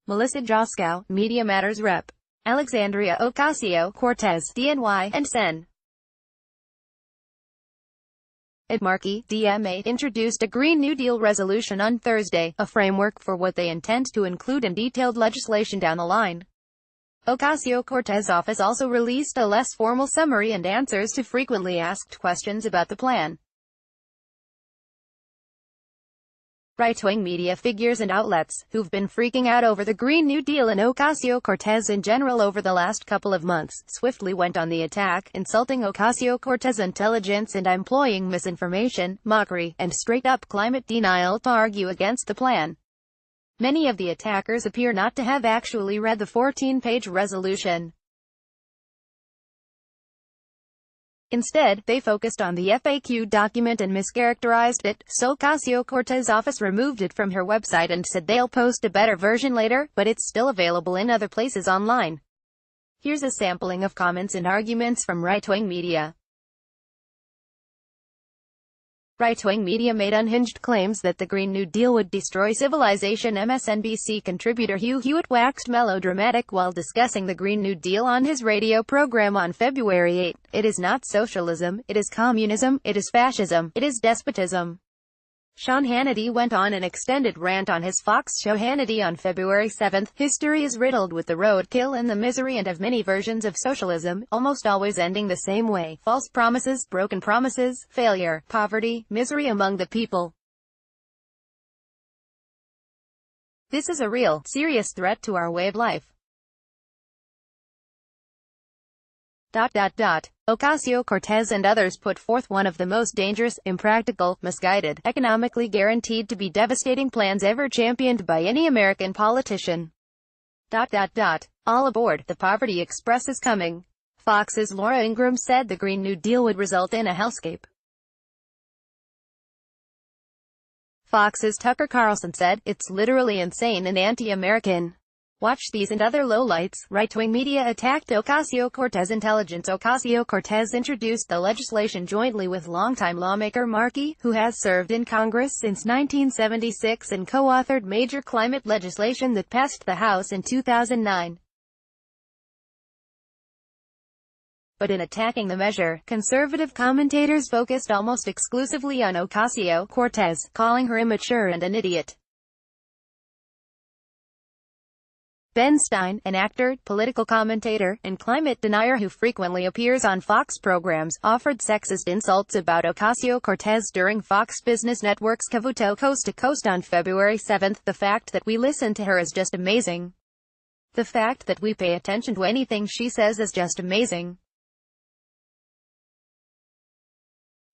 Melissa Joskow, Media Matters Rep. Alexandria Ocasio-Cortez, DNY, and Sen. At Markey, DMA, introduced a Green New Deal resolution on Thursday, a framework for what they intend to include in detailed legislation down the line. Ocasio-Cortez office also released a less formal summary and answers to frequently asked questions about the plan. Right-wing media figures and outlets, who've been freaking out over the Green New Deal and Ocasio-Cortez in general over the last couple of months, swiftly went on the attack, insulting Ocasio-Cortez intelligence and employing misinformation, mockery, and straight-up climate denial to argue against the plan. Many of the attackers appear not to have actually read the 14-page resolution. Instead, they focused on the FAQ document and mischaracterized it, so Ocasio-Cortez office removed it from her website and said they'll post a better version later, but it's still available in other places online. Here's a sampling of comments and arguments from right-wing media. Right-wing media made unhinged claims that the Green New Deal would destroy civilization. MSNBC contributor Hugh Hewitt waxed melodramatic while discussing the Green New Deal on his radio program on February 8. It is not socialism, it is communism, it is fascism, it is despotism. Sean Hannity went on an extended rant on his Fox show Hannity on February 7. History is riddled with the roadkill and the misery and of many versions of socialism, almost always ending the same way: false promises, broken promises, failure, poverty, misery among the people. This is a real, serious threat to our way of life. Ocasio-Cortez and others put forth one of the most dangerous, impractical, misguided, economically guaranteed to be devastating plans ever championed by any American politician. All aboard, the Poverty Express is coming. Fox's Laura Ingraham said the Green New Deal would result in a hellscape. Fox's Tucker Carlson said, it's literally insane and anti-American. Watch these and other lowlights. Right-wing media attacked Ocasio-Cortez intelligence. Ocasio-Cortez introduced the legislation jointly with longtime lawmaker Markey, who has served in Congress since 1976 and co-authored major climate legislation that passed the House in 2009. But in attacking the measure, conservative commentators focused almost exclusively on Ocasio-Cortez, calling her immature and an idiot. Ben Stein, an actor, political commentator, and climate denier who frequently appears on Fox programs, offered sexist insults about Ocasio-Cortez during Fox Business Network's Cavuto Coast to Coast on February 7. The fact that we listen to her is just amazing. The fact that we pay attention to anything she says is just amazing.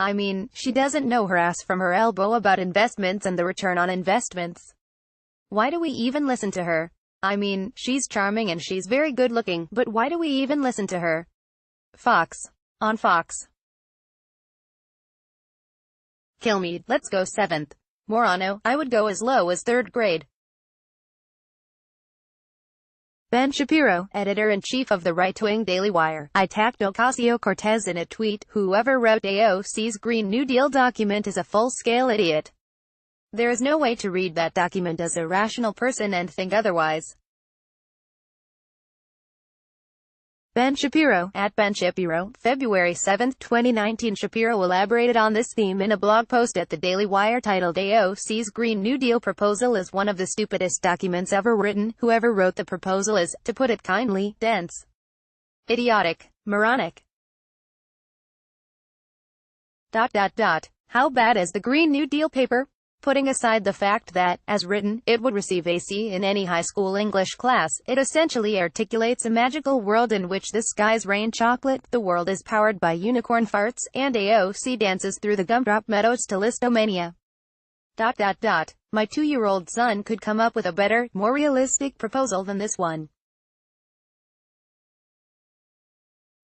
I mean, she doesn't know her ass from her elbow about investments and the return on investments. Why do we even listen to her? I mean, she's charming and she's very good looking, but why do we even listen to her? Fox. On Fox. Kill me, let's go 7th. Morano, I would go as low as 3rd grade. Ben Shapiro, editor-in-chief of the right-wing Daily Wire, attacked Ocasio-Cortez in a tweet. Whoever wrote AOC's Green New Deal document is a full-scale idiot. There is no way to read that document as a rational person and think otherwise. Ben Shapiro, at Ben Shapiro, February 7, 2019. Shapiro elaborated on this theme in a blog post at the Daily Wire titled AOC's Green New Deal proposal is one of the stupidest documents ever written. Whoever wrote the proposal is, to put it kindly, dense, idiotic, moronic. How bad is the Green New Deal paper? Putting aside the fact that, as written, it would receive a C in any high school English class, it essentially articulates a magical world in which the skies rain chocolate, the world is powered by unicorn farts, and AOC dances through the gumdrop meadows to listomania. My 2-year-old son could come up with a better, more realistic proposal than this one.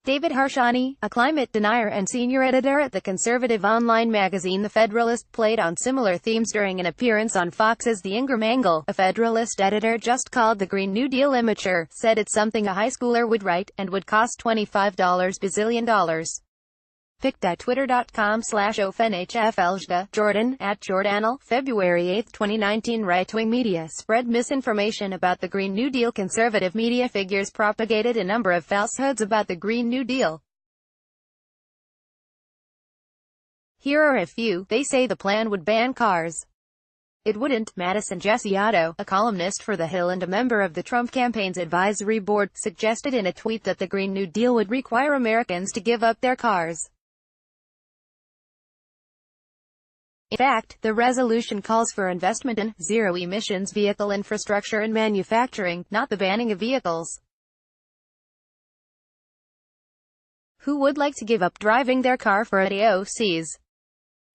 David Harshani, a climate denier and senior editor at the conservative online magazine The Federalist, played on similar themes during an appearance on Fox's The Ingraham Angle. A Federalist editor just called the Green New Deal immature, said it's something a high schooler would write, and would cost $25 bazillion. Pic.twitter.com/ofnhfljda, Jordan, @Jordanel, February 8, 2019. Right-wing media spread misinformation about the Green New Deal. Conservative media figures propagated a number of falsehoods about the Green New Deal. Here are a few. They say the plan would ban cars. It wouldn't. Madison Jesse-Otto, a columnist for The Hill and a member of the Trump campaign's advisory board, suggested in a tweet that the Green New Deal would require Americans to give up their cars. In fact, the resolution calls for investment in zero-emissions vehicle infrastructure and manufacturing, not the banning of vehicles. Who would like to give up driving their car for AOCs?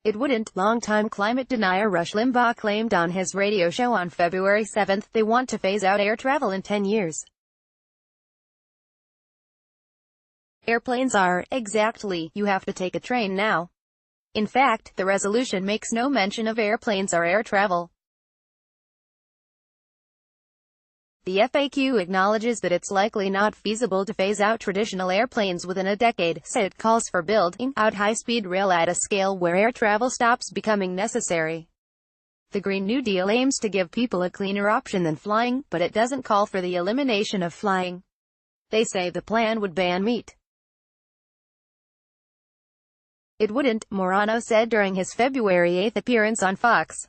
It wouldn't. Longtime climate denier Rush Limbaugh claimed on his radio show on February 7 they want to phase out air travel in 10 years. Airplanes are, exactly, you have to take a train now. In fact, the resolution makes no mention of airplanes or air travel. The FAQ acknowledges that it's likely not feasible to phase out traditional airplanes within a decade, so it calls for building out high-speed rail at a scale where air travel stops becoming necessary. The Green New Deal aims to give people a cleaner option than flying, but it doesn't call for the elimination of flying. They say the plan would ban meat. It wouldn't, Morano said during his February 8 appearance on Fox.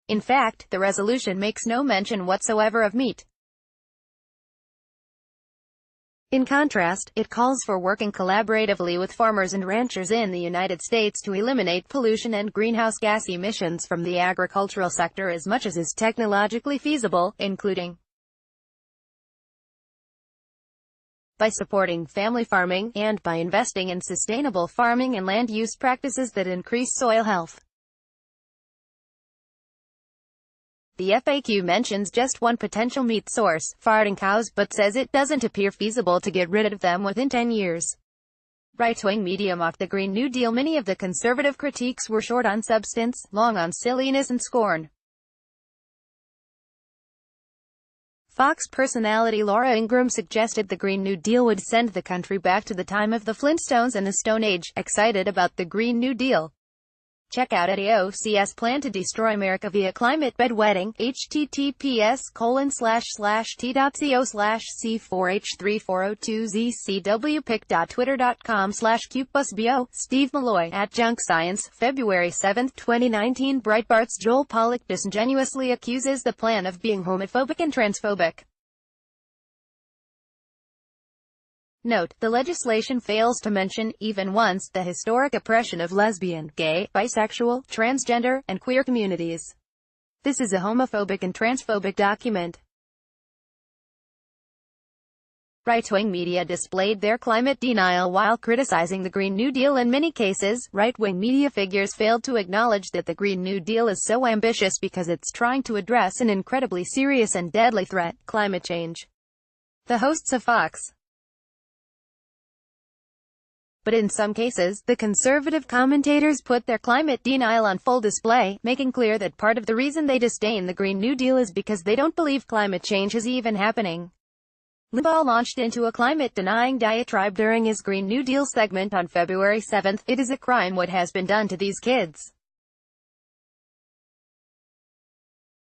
In fact, the resolution makes no mention whatsoever of meat. In contrast, it calls for working collaboratively with farmers and ranchers in the United States to eliminate pollution and greenhouse gas emissions from the agricultural sector as much as is technologically feasible, including by supporting family farming, and by investing in sustainable farming and land use practices that increase soil health. The FAQ mentions just one potential meat source, farting cows, but says it doesn't appear feasible to get rid of them within 10 years. Right-wing media mocked the Green New Deal. Many of the conservative critiques were short on substance, long on silliness and scorn. Fox personality Laura Ingraham suggested the Green New Deal would send the country back to the time of the Flintstones and the Stone Age. Excited about the Green New Deal? Check out AOC's plan to destroy America via climate bedwetting, https://t.co/c4h3402zcw. Pic.twitter.com/cupbusbo, Steve Malloy, @JunkScience, February 7, 2019. Breitbart's Joel Pollak disingenuously accuses the plan of being homophobic and transphobic. Note, the legislation fails to mention, even once, the historic oppression of lesbian, gay, bisexual, transgender, and queer communities. This is a homophobic and transphobic document. Right-wing media displayed their climate denial while criticizing the Green New Deal. In many cases, right-wing media figures failed to acknowledge that the Green New Deal is so ambitious because it's trying to address an incredibly serious and deadly threat, climate change. The hosts of Fox. But in some cases, the conservative commentators put their climate denial on full display, making clear that part of the reason they disdain the Green New Deal is because they don't believe climate change is even happening. Limbaugh launched into a climate-denying diatribe during his Green New Deal segment on February 7. It is a crime what has been done to these kids.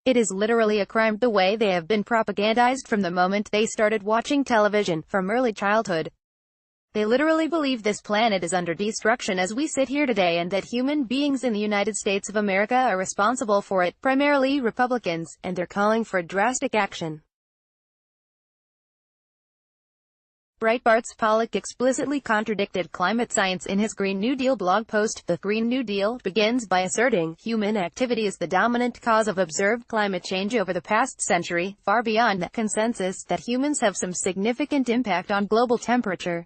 It is literally a crime, the way they have been propagandized from the moment they started watching television, from early childhood. They literally believe this planet is under destruction as we sit here today, and that human beings in the United States of America are responsible for it, primarily Republicans, and they're calling for drastic action. Breitbart's Pollak explicitly contradicted climate science in his Green New Deal blog post. The Green New Deal begins by asserting human activity is the dominant cause of observed climate change over the past century, far beyond the consensus that humans have some significant impact on global temperature.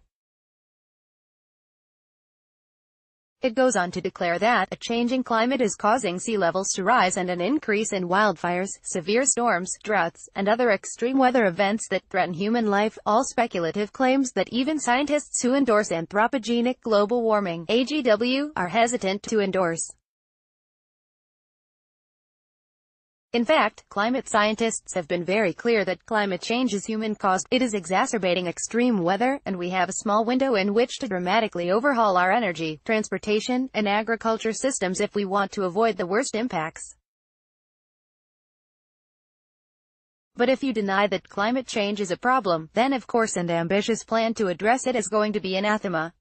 It goes on to declare that a changing climate is causing sea levels to rise and an increase in wildfires, severe storms, droughts, and other extreme weather events that threaten human life, all speculative claims that even scientists who endorse anthropogenic global warming (AGW) are hesitant to endorse. In fact, climate scientists have been very clear that climate change is human-caused. It is exacerbating extreme weather, and we have a small window in which to dramatically overhaul our energy, transportation, and agriculture systems if we want to avoid the worst impacts. But if you deny that climate change is a problem, then of course an ambitious plan to address it is going to be anathema.